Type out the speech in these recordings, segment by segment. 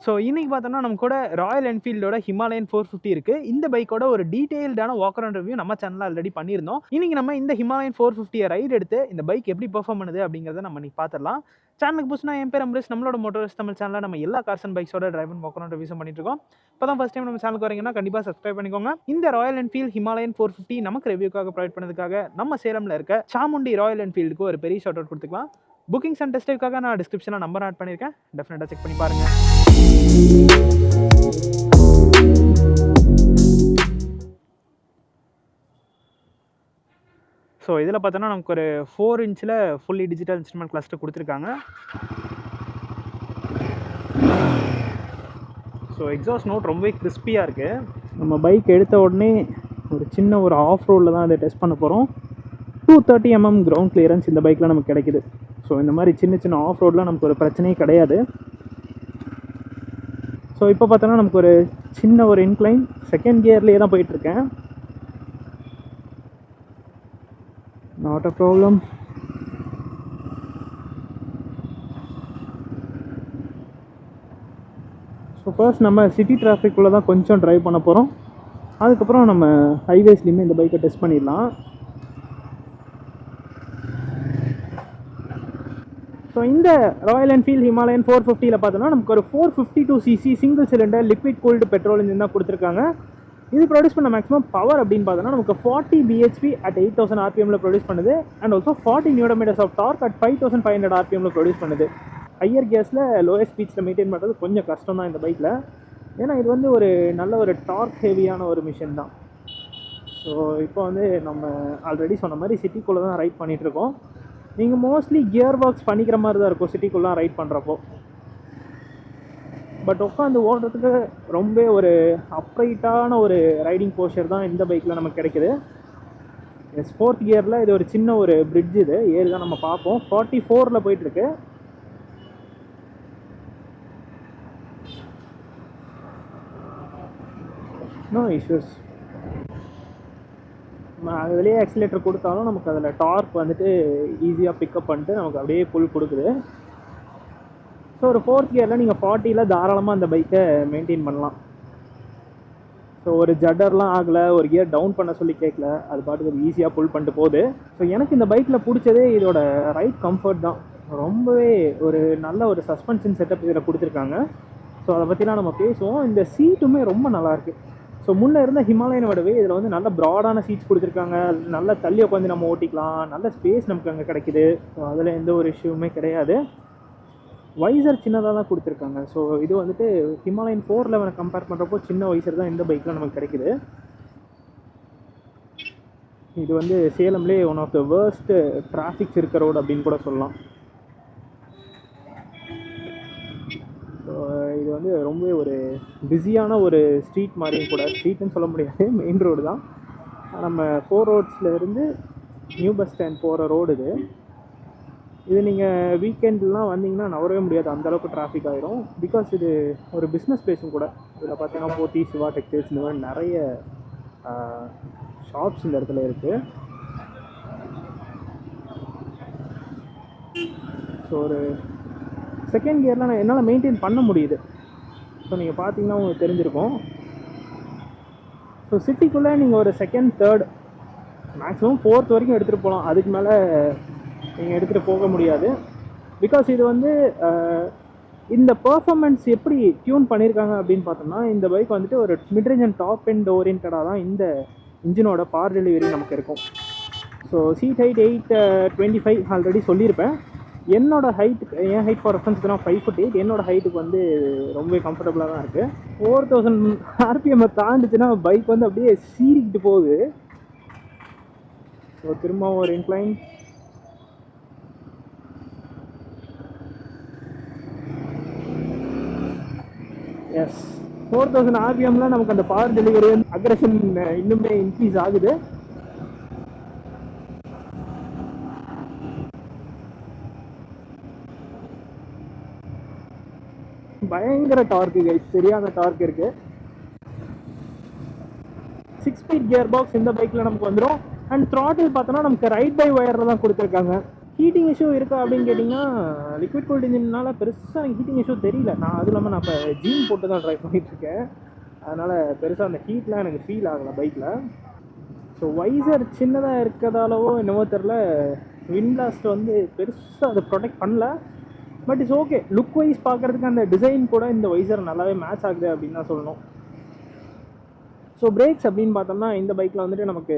So இன்னைக்கு பார்த்தோம்னா நம்ம கூட ராயல் என்ஃபீல்டோட ஹிமாலயன் 450 இருக்கு. இந்த பைக்கோட ஒரு டீடைல்டான வாக்கர் அண்ட் ரிவ்யூ நம்ம சேனல்ல ஆல்ரெடி பண்ணியிருந்தோம். இன்னைக்கு நம்ம இந்த ஹிமாலயன் 450 ரைட் எடுத்து இந்த பைக் எப்படி பெர்ஃபார்ம் பண்ணுது அப்படிங்கறத நம்ம இன்னைக்கு பார்த்துடலாம். சேனலுக்கு புதுசுனா என் பேர் அம்ரிஷ். நம்மளோட மோட்டோர்ஸ் தமிழ் சேனல்ல நம்ம எல்லா கார்ஸ் அண்ட் பைக்ஸோட drive and walker and reviews பண்ணிட்டு இருக்கோம். இப்போதான் ஃபர்ஸ்ட் டைம் நம்ம சேனலுக்கு வரீங்கன்னா கண்டிப்பா சப்ஸ்கிரைப் பண்ணிக்கோங்க. இந்த ராயல் என்ஃபீல்ட் ஹிமாலயன் 450 நமக்கு ரிவ்யூக்காக ப்ரொவைட் பண்ணதுக்காக நம்ம சேலம்ல இருக்க சாமுண்டி ராயல் என்ஃபீல்டுக்கு ஒரு பெரிய ஷார்ட் அவுட் கொடுத்துக்கலாம். புக்கிங்ஸ் அண்ட் டெஸ்ட் ட்ரைவ்க்காக நான் டிஸ்கிரிப்ஷனில் நம்பர் ஆட் பண்ணியிருக்கேன். டெஃபினட்டாக செக் பண்ணி பாருங்க. ஸோ இதில் பார்த்தோன்னா நமக்கு ஒரு 4 இன்ச்சில் ஃபுல்லி டிஜிட்டல் இன்ஸ்ட்ருமெண்ட் கிளஸ்டர் கொடுத்துருக்காங்க. ஸோ எக்ஸாஸ்ட் நோட் ரொம்பவே கிறிஸ்பியாக இருக்குது. நம்ம பைக் எடுத்த உடனே ஒரு சின்ன ஒரு ஆஃப் ரோடில் தான் இதை டெஸ்ட் பண்ண போகிறோம். 230 mm கிரவுண்ட் கிளியரன்ஸ் இந்த பைக்கில் நமக்கு கிடைக்குது. ஸோ இந்த மாதிரி சின்ன சின்ன ஆஃப் ரோடில் நமக்கு ஒரு பிரச்சனையே கிடையாது. ஸோ இப்போ பார்த்தோன்னா நமக்கு ஒரு சின்ன ஒரு இன்க்ளைன் செகண்ட் கியர்லேயே தான் போயிட்டுருக்கேன். Not a problem. So first நம்ம சிட்டி டிராஃபிக்குள்ளே தான் கொஞ்சம் ட்ரைவ் பண்ண போகிறோம். அதுக்கப்புறம் நம்ம ஹைவேஸ்லேயுமே இந்த பைக்கை டெஸ்ட் பண்ணிடலாம். ஸோ இந்த ராயல் என்ஃபீல்ட் ஹிமாலயன் 450 பார்த்தோன்னா நமக்கு ஒரு 452cc single cylinder liquid cooled petrol engine தான் கொடுத்துருக்காங்க. இது ப்ரொடியூஸ் பண்ண மேக்ஸிமம் பவர் அப்படின்னு பார்த்தோன்னா நமக்கு 40 bhp at 8000 rpmல ப்ரொடியூஸ் பண்ணுது. And also 40 Nm of torque at 5500 rpmல ப்ரொடியூஸ் பண்ணுது. ஹையர் கேஸில் லோயர் ஸ்பீட்ஸில் மெயின்டைன் பண்ணுறது கொஞ்சம் கஷ்டம் தான் இந்த பைக்கில். ஏன்னா இது வந்து ஒரு நல்ல ஒரு டார்க் ஹெவியான ஒரு மிஷின் தான். ஸோ இப்போ வந்து நம்ம ஆல்ரெடி சொன்ன மாதிரி சிட்டிக்குள்ளே தான் ரைட் பண்ணிகிட்ருக்கோம். நீங்கள் மோஸ்ட்லி கியர் பாக்ஸ் பண்ணிக்கிற மாதிரி தான் இருக்கும் சிட்டிக்குள்ளே ரைட் பண்ணுறப்போ. பட் உட்காந்து ஓடுறதுக்கு ரொம்ப ஒரு அப்ரைட்டான ஒரு ரைடிங் போஸ்டர் தான் இந்த பைக்கில் நமக்கு கிடைக்குது. ஃபோர்த் கியரில் இது ஒரு சின்ன ஒரு பிரிட்ஜ், இது ஏறி தான் நம்ம பார்ப்போம். 44ல் போயிட்டுருக்கு. No issues. நம்ம அதுலேயே ஆக்சிலேட்டர் கொடுத்தாலும் நமக்கு அதில் டார்க் வந்துட்டு ஈஸியாக பிக்கப் பண்ணிட்டு நமக்கு அப்படியே புல் கொடுக்குது. ஸோ ஒரு ஃபோர்த் கியரில் நீங்கள் 40ல் தாராளமாக அந்த பைக்கை மெயின்டைன் பண்ணலாம். ஸோ ஒரு ஜட்டர்லாம் ஆகலை, ஒரு கியர் டவுன் பண்ண சொல்லி கேட்கல, அது பாட்டுக்கு ஈஸியாக புல் பண்ணிட்டு போகுது. ஸோ எனக்கு இந்த பைக்கில் பிடிச்சதே இதோட ரைட் கம்ஃபர்ட் தான். ரொம்பவே ஒரு நல்ல ஒரு சஸ்பென்ஷன் செட்டப் இதில் கொடுத்துருக்காங்க. ஸோ அதை பற்றிலாம் நம்ம பேசுவோம். இந்த சீட்டுமே ரொம்ப நல்லாயிருக்கு. ஸோ முன்னே இருந்த ஹிமாலயனோடவே இதில் வந்து நல்ல ப்ராடான சீட்ஸ் கொடுத்துருக்காங்க. நல்ல தள்ளி உட்காந்து நம்ம ஓட்டிக்கலாம். நல்ல ஸ்பேஸ் நமக்கு அங்கே கிடைக்குது. ஸோ அதில் எந்த ஒரு இஷ்யூமே கிடையாது. வைசர் சின்னதாக தான் கொடுத்துருக்காங்க. ஸோ இது வந்துட்டு ஹிமாலயன் 411 கம்பேர் பண்ணுறப்போ சின்ன வைசர் தான் இந்த பைக்கில் நமக்கு கிடைக்குது. இது வந்து சேலம்லேயே one of the worst traffics இருக்க ரோடு அப்படின்னு கூட சொல்லலாம். ஸோ இது வந்து ரொம்ப ஒரு பிஸியான ஒரு ஸ்ட்ரீட் மாதிரியும் கூட. ஸ்ட்ரீட்னு சொல்ல முடியாது, மெயின் ரோடு தான். நம்ம 4 ரோட்ஸில் இருந்து நியூ பஸ் ஸ்டாண்ட் போகிற ரோடு இது. இது நீங்கள் வீக்கெண்ட்லாம் வந்தீங்கன்னா நவரவே முடியாது, அந்தளவுக்கு டிராஃபிக் ஆகிரும். பிகாஸ் இது ஒரு பிஸ்னஸ் பிளேஸும் கூட. இதில் பார்த்தீங்கன்னா போத்தி, சிவா டெக்ஸ்டைல்ஸ், இந்த மாதிரி நிறைய ஷாப்ஸ் இந்த இடத்துல இருக்குது. ஸோ ஒரு செகண்ட் கியரில் நான் என்னால் மெயின்டைன் பண்ண முடியுது. ஸோ நீங்கள் பார்த்தீங்கன்னா உங்களுக்கு தெரிஞ்சிருக்கும். ஸோ சிட்டிக்குள்ளே நீங்கள் ஒரு செகண்ட், தேர்ட், மேக்ஸிமம் 4th வரைக்கும் எடுத்துகிட்டு போகலாம். அதுக்கு மேலே நீங்கள் எடுத்துகிட்டு போக முடியாது. பிகாஸ் இது வந்து இந்த பர்ஃபார்மன்ஸ் எப்படி டியூன் பண்ணியிருக்காங்க அப்படின்னு பார்த்தோம்னா, இந்த பைக் வந்துட்டு ஒரு மிட்ரேஞ்ச் அண்ட் டாப் எண்ட் ஓரியன்டாக தான் இந்த இன்ஜினோட பவர் டெலிவரி நமக்கு இருக்கும். ஸோ சீட் ஹைட் 825 ஆல்ரெடி சொல்லியிருப்பேன். என்னோட ஹைட், என் ஹைட் ஃபார் ரெஃபரன்ஸ் தான் 5'8". என்னோட ஹைட்டுக்கு வந்து ரொம்பவே கம்ஃபர்டபுளாக தான் இருக்குது. 4000 rpm தாண்டிச்சுன்னா பைக் வந்து அப்படியே சீறிக்கிட்டு போகுது. ஸோ திரும்ப ஒரு இன்க்ளைன். எஸ், 4000 rpmல நமக்கு அந்த பவர் டெலிவரி அக்ரெஷன் இன்னுமே இன்க்ரீஸ் ஆகுது. பயங்கர டார்க்கு கைஸ், சரியான டார்க் இருக்கு. 6 ஸ்பீட் கியர் பாக்ஸ் இந்த பைக்கில் நமக்கு வந்துடும். அண்ட் த்ராட்டில் பார்த்தோன்னா நமக்கு ரைட் பை ஒயரில் தான் கொடுத்துருக்காங்க. ஹீட்டிங் இஷ்யூ இருக்கா அப்படின்னு கேட்டிங்கன்னா லிக்விட் கூல்ட் இன்ஜின்னால பெருசாக ஹீட்டிங் இஷ்யூ தெரியல. நான் அதுவும் இல்லாமல் நான் இப்போ ஜீன் போட்டு தான் ட்ரை பண்ணிகிட்ருக்கேன். அதனால் பெருசாக அந்த ஹீட்லாம் எனக்கு ஃபீல் ஆகலை பைக்கில். ஸோ வைசர் சின்னதாக இருக்கிறதாலவோ என்னவோ தெரில, விண்ட்லாஸ்ட் வந்து பெருசாக அதை ப்ரொடெக்ட் பண்ணல. But it's okay. Look wise பார்க்குறதுக்கு அந்த டிசைன் கூட இந்த வைசர் நல்லாவே மேட்ச் ஆகுது அப்படின்னு தான் சொல்லணும். ஸோ பிரேக்ஸ் அப்படின்னு பார்த்தோம்னா இந்த பைக்கில் வந்துட்டு நமக்கு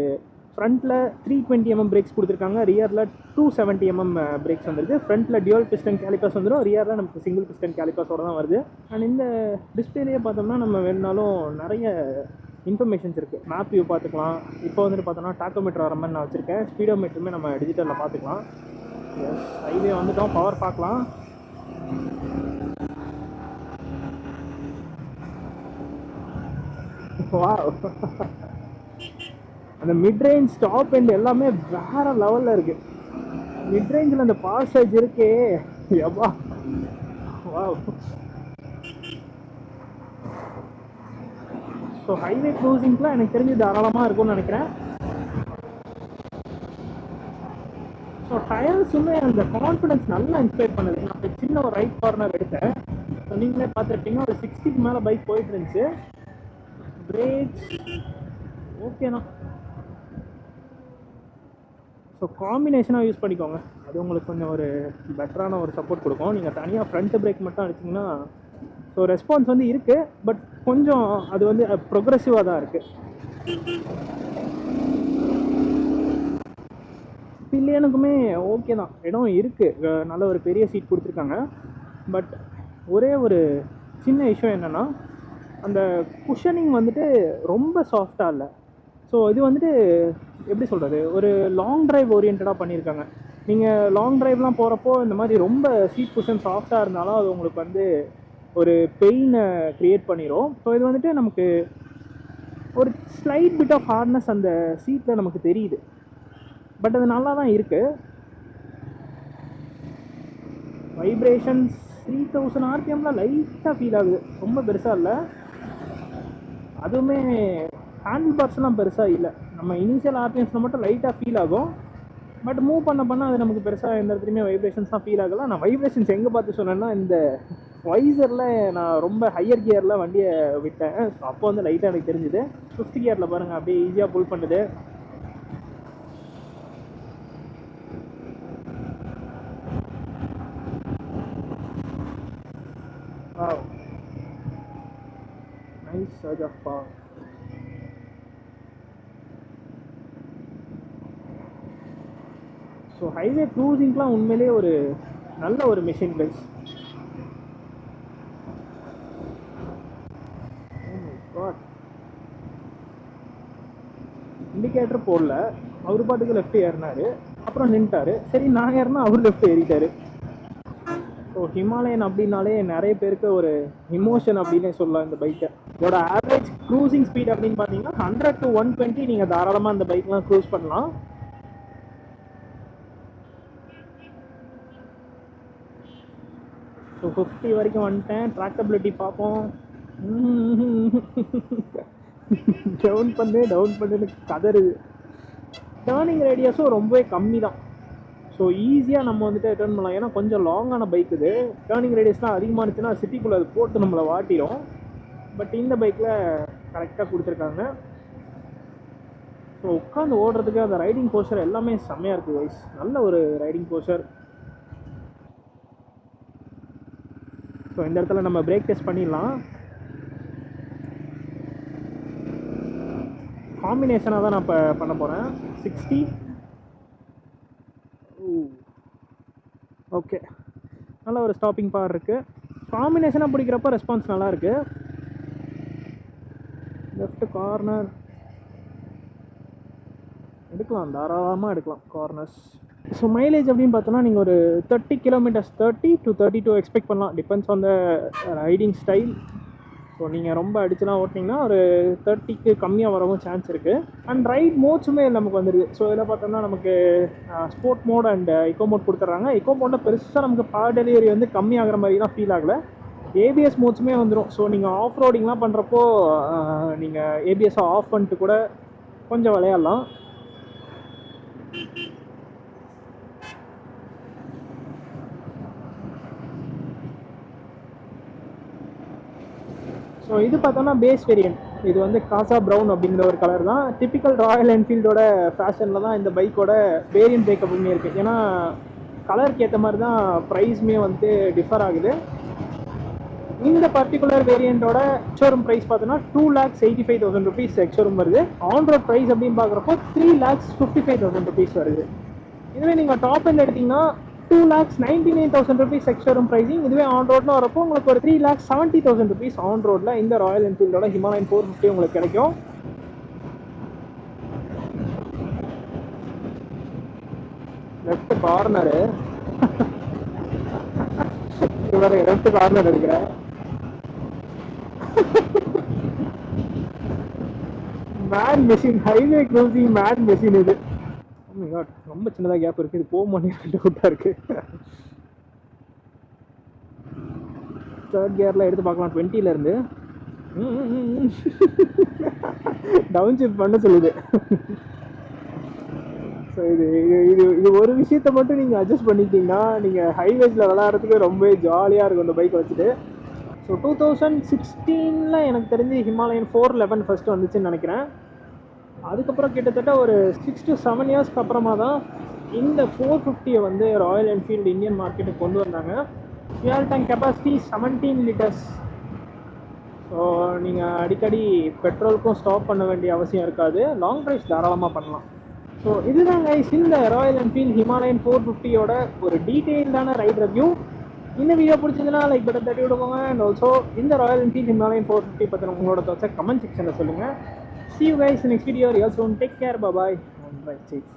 ஃப்ரண்ட்டில் 320mm பிரேக்ஸ் கொடுத்துருக்காங்க, ரியரில் 270mm பிரேக்ஸ் வந்துருக்கு. ஃப்ரண்ட்டில் டியூவல் பிஸ்டன் கேலிப்பர்ஸ் வந்துடும், ரியரில் நமக்கு சிங்கிள் பிஸ்டன் கேலிப்பர்ஸோடு தான் வருது. அண்ட் இந்த டிஸ்பிளேலேயே பார்த்தோம்னா நம்ம வேணுனாலும் நிறைய இன்ஃபர்மேஷன்ஸ் இருக்குது. மேப் வியூ பார்த்துக்கலாம். இப்போ வந்துட்டு பார்த்தோம்னா டாக்கோமீட்டர் வர மாதிரி நான் வச்சுருக்கேன். ஸ்பீடோமீட்டருமே நம்ம டிஜிட்டலில் பார்த்துக்கலாம். எஸ், ஹைவே வந்துட்டோம். பவர் பார்க்கலாம். அந்த மிட் ரேஞ்ச் டாப் எண்ட் எல்லாமே வேற லெவலில் இருக்குது. மிட் ரேஞ்சில் அந்த பாசேஜ் இருக்கே எவ்வா. வாவ். ஸோ ஹைவே க்ரூசிங்க்குலாம் எனக்கு தெரிஞ்சு தாராளமாக இருக்கும்னு நினைக்கிறேன். ஸோ டயர்ஸுமே அந்த கான்ஃபிடன்ஸ் நல்லா இன்ஸ்பைர் பண்ணுது. நான் சின்ன ஒரு ரைட் கார்னர் எடுத்தேன். ஸோ நீங்களே பார்த்துருப்பீங்க, ஒரு 60க்கு மேலே பைக் போயிட்டு இருந்துச்சு. பிரேக்ஸ் ஓகேண்ணா. ஸோ காம்பினேஷனாக யூஸ் பண்ணிக்கோங்க, அது உங்களுக்கு கொஞ்சம் ஒரு பெட்டரான ஒரு சப்போர்ட் கொடுக்கும். நீங்கள் தனியாக ஃப்ரண்ட் பிரேக் மட்டும் அடிச்சிங்கன்னா ஸோ ரெஸ்பான்ஸ் வந்து இருக்குது, பட் கொஞ்சம் அது வந்து ப்ரொக்ரெசிவாக தான் இருக்குது. பில்லியனுக்குமே ஓகே தான், இடம் இருக்குது, நல்ல ஒரு பெரிய சீட் கொடுத்துருக்காங்க. பட் ஒரே ஒரு சின்ன இஷ்யூ என்னென்னா அந்த குஷனிங் வந்துட்டு ரொம்ப சாஃப்டாக இல்லை. ஸோ இது வந்துட்டு எப்படி சொல்கிறது, ஒரு லாங் ட்ரைவ் ஓரியன்டாக பண்ணியிருக்காங்க. நீங்கள் லாங் ட்ரைவ்லாம் போகிறப்போ இந்த மாதிரி ரொம்ப சீட் குஷன் சாஃப்டாக இருந்தாலும் அது உங்களுக்கு வந்து ஒரு பெயினை க்ரியேட் பண்ணிடும். ஸோ இது வந்துட்டு நமக்கு ஒரு ஸ்லைட் பிட் ஆஃப் ஹார்ட்னஸ் அந்த சீட்டில் நமக்கு தெரியுது, பட் அது நல்லா தான் இருக்குது. வைப்ரேஷன்ஸ் 3000 RPMல லைட்டாக ஃபீல் ஆகுது, ரொம்ப பெருசாக இல்லை. அதுவுமே ஹேண்டில் பார்ஸ்லாம் பெருசாக இல்லை. நம்ம இனிஷியல் ஆர்பிஎம்ஸில் மட்டும் லைட்டாக ஃபீல் ஆகும், பட் மூவ் பண்ண அது நமக்கு பெருசாக எந்த இடத்துலையுமே வைப்ரேஷன்ஸ்லாம் ஃபீல் ஆகலாம். நான் வைப்ரேஷன்ஸ் எங்கே பார்த்து சொன்னேன்னா இந்த வைசரில் நான் ரொம்ப ஹையர் கியரில் வண்டியை விட்டேன். அப்போ வந்து லைட்டாக எனக்கு தெரிஞ்சுது. 5th கியரில் பாருங்கள் அப்படியே ஈஸியாக புல் பண்ணுது. Nice surge of power. So highway க்ரூசிங்லாம் உண்மையிலே ஒரு நல்ல ஒரு மிஷின் கைஸ். இண்டிகேட்டர் போடல, அவர் பாட்டுக்கு லெஃப்ட் ஏறினார், அப்புறம் நின்ட்டார். சரி நான் ஏறினா அவர் லெஃப்ட் ஏறிட்டார். ஸோ ஹிமாலயன் அப்படின்னாலே நிறைய பேருக்கு ஒரு இமோஷன் அப்படின்னே சொல்லலாம் இந்த பைக்கை. இதோட ஆவரேஜ் க்ரூசிங் ஸ்பீட் அப்படின்னு பார்த்தீங்கன்னா 100 to 120 நீங்கள் தாராளமாக அந்த பைக்லாம் க்ரூஸ் பண்ணலாம். ஸோ 50 வரைக்கும் வந்துட்டேன். ட்ராக்டபிலிட்டி பார்ப்போம். டவுன் பண்ணுன்னு கதறுது. டேர்னிங் ரேடியஸும் ரொம்பவே கம்மி தான். ஸோ ஈஸியாக நம்ம வந்துட்டு டேர்ன் பண்ணலாம், ஏன்னா கொஞ்சம் லாங்கான பைக் இது. டேர்னிங் ரேடியஸ்லாம் அதிகமாக இருந்துச்சுன்னா சிட்டிக்குள்ளே அது போட்டு நம்மளை வாட்டிடும். பட் இந்த பைக்கில் கரெக்டாக கொடுத்துருக்காங்க. ஸோ உட்காந்து ஓடுறதுக்கு அந்த ரைடிங் போஸ்டர் எல்லாமே செம்மையாக இருக்குது வைஸ். நல்ல ஒரு ரைடிங் போஸ்டர். ஸோ இந்த இடத்துல நம்ம பிரேக் டெஸ்ட் பண்ணிடலாம். காம்பினேஷனாக தான் நான் இப்போ பண்ண போகிறேன். 60. ஓகே, நல்ல ஒரு ஸ்டாப்பிங் பவர் இருக்குது. காம்பினேஷனாக பிடிக்கிறப்ப ரெஸ்பான்ஸ் நல்லாயிருக்கு. லெஃப்ட் கார்னர் எடுக்கலாம், தாராளமாக எடுக்கலாம் கார்னர்ஸ். ஸோ மைலேஜ் அப்படின்னு பார்த்தோன்னா நீங்கள் ஒரு 30 kilometers, 30 to 32 எக்ஸ்பெக்ட் பண்ணலாம், depends on the riding style. So நீங்கள் ரொம்ப அடிச்சுலாம் ஓட்டினீங்கன்னா ஒரு 30க்கு கம்மியாக வரவும் சான்ஸ் இருக்குது. அண்ட் ரைட் மோட்ஸுமே நமக்கு வந்துடுது. ஸோ இதில் பார்த்தோம்னா நமக்கு sport mode and eco mode கொடுத்துட்றாங்க. எக்கோ மோட்டில் பெருசாக நமக்கு பவர் டெலிவரி வந்து கம்மியாகிற மாதிரிலாம் ஃபீல் ஆகலை. ஏபிஎஸ் மோட்ஸுமே வந்துடும். ஸோ நீங்கள் ஆஃப் ரோடிங்லாம் பண்ணுறப்போ நீங்கள் ஏபிஎஸ்ஸை ஆஃப் பண்ணிட்டு கூட கொஞ்சம் விளையாடலாம். ஸோ இது பார்த்தோன்னா பேஸ் வேரியன்ட். இது வந்து காசா ப்ரௌன் அப்படிங்கிற ஒரு கலர் தான். டிப்பிக்கல் ராயல் என்ஃபீல்டோட ஃபேஷனில் தான் இந்த பைக்கோட வேரியன்ட் பிரேக்கப்புமே இருக்குது. ஏன்னா கலருக்கு ஏற்ற மாதிரி தான் ப்ரைஸுமே வந்து டிஃபர் ஆகுது. இந்த பர்டிகுலர் வேரியண்ட்டோட எக்ஷோரூம் ப்ரைஸ் பார்த்தோன்னா 2,85,000 ருபீஸ் எக்ஷோரூம் வருது. ஆன் ரோட் ப்ரைஸ் அப்படின்னு பார்க்குறப்போ 3,55,000 ருபீஸ் வருது. இதுவே நீங்கள் டாப் எண்ட் எடுத்தீங்கன்னா 2,99,000 ருபீஸ் எக்ஷோரூம் ப்ரைஸிங். இதுவே ஆன் ரோட்னு வரப்போ உங்களுக்கு ஒரு 3,70,000 ருபீஸ் ஆன் ரோட்டில் இந்த ராயல் என்ஃபீல்டோட ஹிமாலயன் 450 உங்களுக்கு கிடைக்கும். லெஃப்ட் கார்னரு லெஃப்ட் கார்னர் இருக்கிற mad machine, highway cruising mad machine இது. ரொம்ப சின்னதாக கேப் இருக்கு, இது போக மாட்டேங்குது, அவுட்டாக இருக்கு. தேர்ட் கியர்ல எடுத்து பார்க்கலாம் 20ல இருந்து. டவுன் ஷிஃப்ட் பண்ண சொல்லுது. ஸோ இது இது இது ஒரு விஷயத்த மட்டும் நீங்கள் அட்ஜஸ்ட் பண்ணிக்கிட்டீங்கன்னா நீங்கள் ஹைவேஸில் விளையாடுறதுக்கு ரொம்ப ஜாலியாக இருக்கும் இந்த பைக் வச்சுட்டு. ஸோ 2016 எனக்கு தெரிஞ்சு ஹிமாலயன் 411 ஃபஸ்ட்டு வந்துச்சுன்னு நினைக்கிறேன். அதுக்கப்புறம் கிட்டத்தட்ட ஒரு 6 to 7 இயர்ஸ்க்கு அப்புறமா தான் இந்த 450 வந்து ராயல் என்ஃபீல்டு இந்தியன் மார்க்கெட்டுக்கு கொண்டு வந்தாங்க. Fuel tank capacity 17 litres. So நீங்கள் அடிக்கடி பெட்ரோலுக்கும் ஸ்டாப் பண்ண வேண்டிய அவசியம் இருக்காது. லாங் ட்ரைவ்ஸ் தாராளமாக பண்ணலாம். ஸோ இதுதான் கைஸ் இந்த ராயல் என்ஃபீல்டு ஹிமாலயன் 450யோட ஒரு டீட்டெயில்டான ரைட் ரிவ்யூ. இந்த வீடியோ பிடிச்சதுன்னா லைக் பட்டன் தட்டி விடுவோங்க. அண்ட் ஆல்சோ இந்த ராயல் என்ஃபீல்டு ஹிமாலயன் 450 பற்றின உங்களோட தோச்சை கமெண்ட் செக்ஷனில் சொல்லுங்கள். See you guys in next video. Real soon. Take care. Bye bye. And bye. Safe.